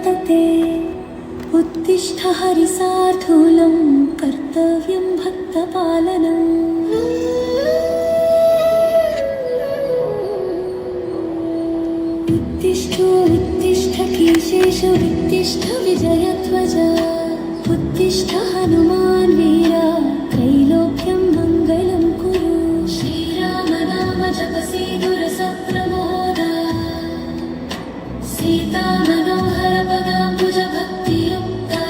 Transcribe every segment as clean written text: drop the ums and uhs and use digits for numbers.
वर्तते। उत्तिष्ठ हरिसार्धूलं कर्तव्यं भक्तपालनम्। उत्तिष्ठ कीशेष उत्तिष्ठ विजयध्वज। उत्तिष्ठ हनुमान् वीर त्रैलोक्यं मङ्गलं कुरु। श्रीराम नाम जपसि दुरसप्रमोद। सीता मनोहर पदाम्बुज भक्तियुक्ता।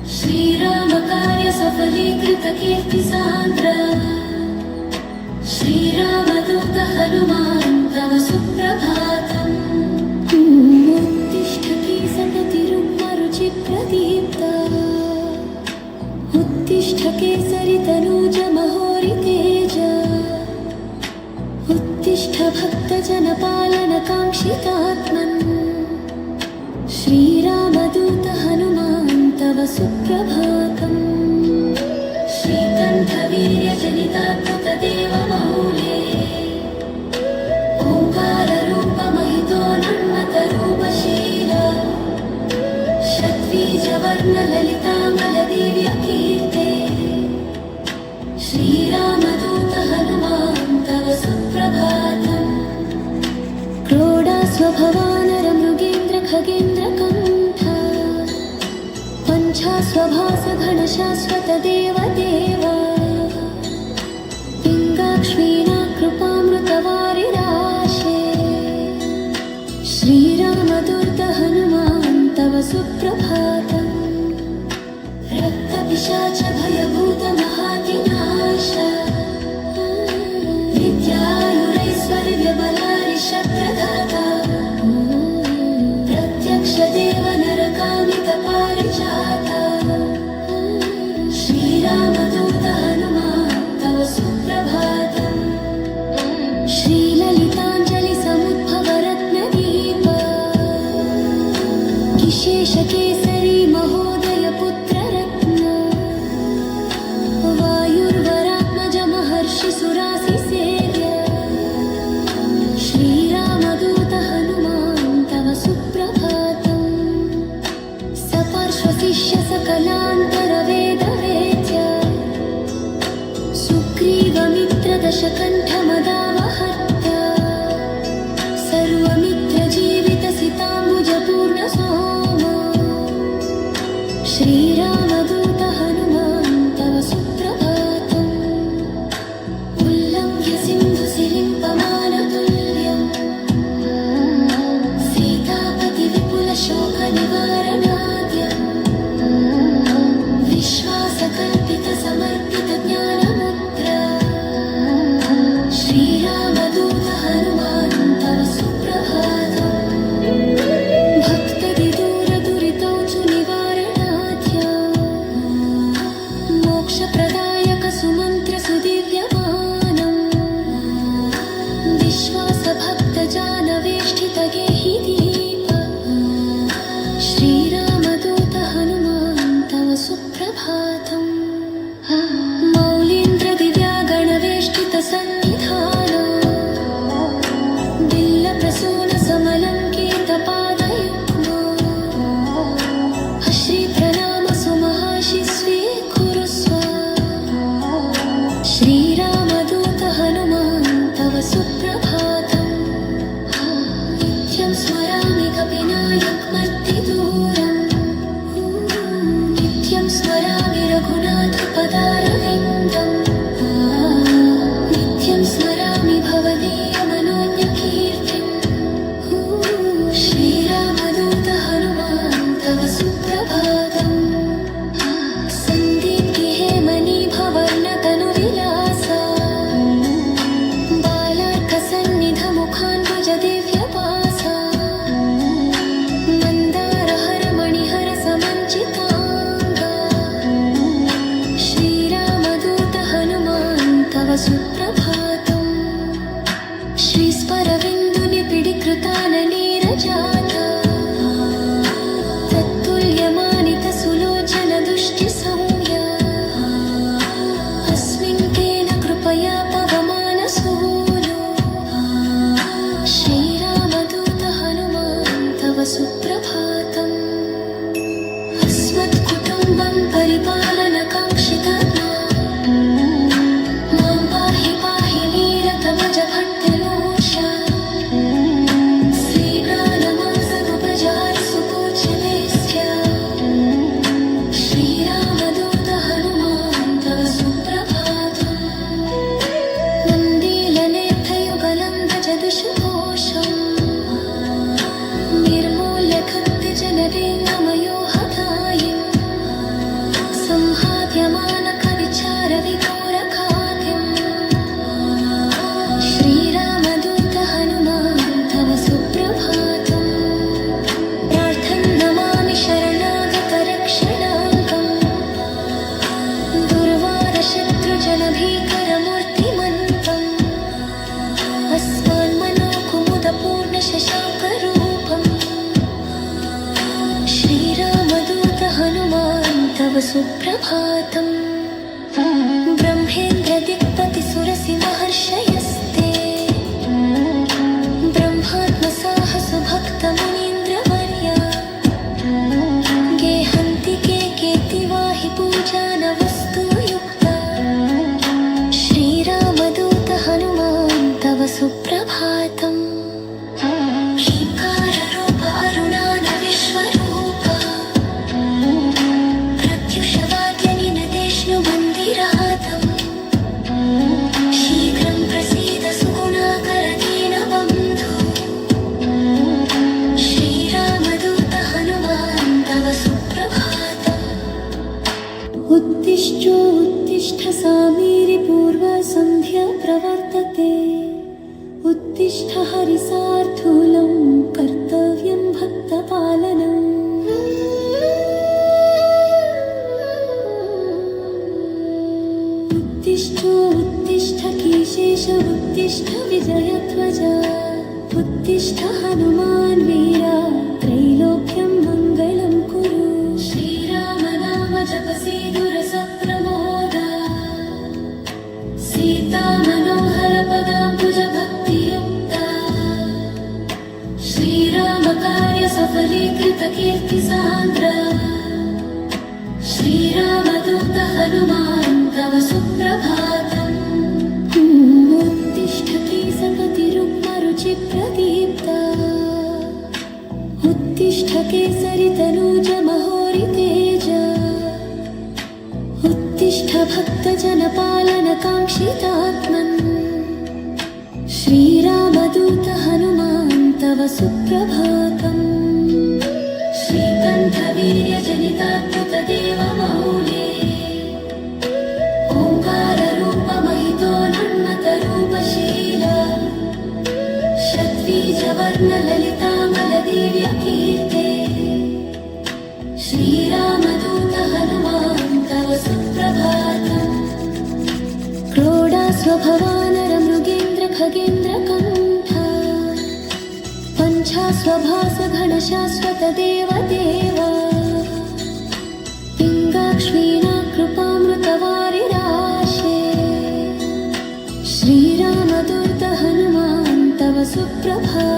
श्रीराम कार्य सफलीकृत कीर्ति सान्द्र। श्रीरामदूत हनुमान् तव सुप्रभातम्। उत्तिष्ठ केसरतिरुग्मरुचि प्रदीप्ता। उत्तिष्ठ केसरि तनूज महोरि तेज। उत्तिष्ठ भक्तजनपालन काङ्क्षितात्मन्। श्रीरामदूत हनुमान् तव सुप्रभातम्। श्रीकण्ठवीर्यजनिताद्भुत देवमौले। ओङ्काररूपमहितो नन्मतरूपशील। षड्बीजवर्णललितामलदिव्यकीर्ते। श्रीरामदूत हनुमान् तव सुप्रभातम्। क्रोडास्वभवानर मृगेन्द्र खगेन्द्र कण्ठ। पञ्चास्वभास घनशाश्वत देवदेव। पिङ्गाक्ष्मीणा कृपामृतवारिराशे। श्रीरामदूत हनुमान् तव सुप्रभातम्। रक्तपिशाच भयभूत महातिनाश। विद्यायुरैश्वर्यबलारिषप्रदाता। प्रत्यक्ष देव नरकामित पारिजाता। श्रीरामदूत हनुमान् तव सुप्रभातम्। श्रीललिताञ्जलि समुद्भव रत्नदीप। किशेष केसरी महोदय पुत्र रत्न। वायुर्वरात्मज महर्षि सुरासि सेव्य। श्रीरामदूत हनुमान् तव सुप्रभातम्। सपार्श्वशिष्य सकलान्तर वेदवेद्य। सुग्रीवमित्र दशकण्ठ मदावहर्त्य। सर्वमित्र जीवित सिताम्बुज पूर्ण सोम। सुप्रभातम् अस्मत्कुटुम्बं परिपालनकाङ्क्षितात्मा मां पाहि पाहि वीरतमजभट्टलोषा श्रीज्ञानमासदुपजारि सुपूज्यतेऽस्य श्रीरामदूत हनुमान् तव सुप्रभातम् नन्दीलनेत्रयुगलं भजदुषघोषम् निर्मूल्य खद्यजनरेन्द्रमयो हतायिम् संहाद्यमानकविचारविघोरखाद्यम् श्रीरामदूत हनुमान् तव सुप्रभातम् प्रार्थं नमामि शरणागतरक्षणाङ्कम् दुर्वारशत्रुजनभीकरमूर्तिमन्तम् अस्मान्मनोकुमुदपूर्णशशाङ्करूपम् श्रीरामदूत हनुमान् तव सुप्रभातम् ब्रह्मेन्द्रदिक्पतिसुरसिंहर्षयस्ते ब्रह्मात्मसाहसुभक्तमुनीन्द्रवर्या गेहन्ति केतिवाहि पूजानवस्तुयुक्ता श्रीरामदूत हनुमान् तव सुप्रभातम् हीकाररूप अरुणान विश्वरूप प्रत्युषवाद्यनिनदेष्णुमन्दिरातम् शीघ्रं प्रसीद सुगुणाकर दीनबन्धु श्रीरामदूत हनुमान् तव सुप्रभातम् उत्तिष्ठ सामीरि पूर्वसन्ध्या प्रवर्तते उत्तिष्ठ हरिसार्थूलं कर्तव्यं भक्तपालनम् उत्तिष्ठ कीशेष उत्तिष्ठ विजयध्वजा उत्तिष्ठ हनुमान् वीरा त्रैलोक्यं मङ्गलं कुरु श्रीरामनाम जपसि दुरसप्रमोदा सीता मनोहर पदाम्बुजभक्तियुक्ता श्रीरामकार्य सफलीकृत कीर्तिसान्द्रा श्रीरामदूत हनुमान् तव सुप्रभातम् उत्तिष्ठ केसपतिरुक्मरुचिप्रदीप्ता उत्तिष्ठ केसरितनूजमहोरितेज उत्तिष्ठ भक्तजनपालनकाङ्क्षितात्मन् श्रीरामदूत हनुमान् तव सुप्रभातम् श्रीकण्ठवीर्यजनितात्मतदेवमौले ओङ्काररूपमहितो नन्मतरूपशीला शत्वीजवर्णललितामलदिव्यकीर्ते श्रीरामदूत हनुमान् तव सुप्रभातम् क्रोडास्वभवानरमृगेन्द्रखगेन्द्रकण्ठा पञ्चास्वभासघनशाश्वत देवदेवा पिङ्गाक्ष्मीणा कृपामृतवारिराशे श्रीरामदूत हनुमान् तव सुप्रभातम्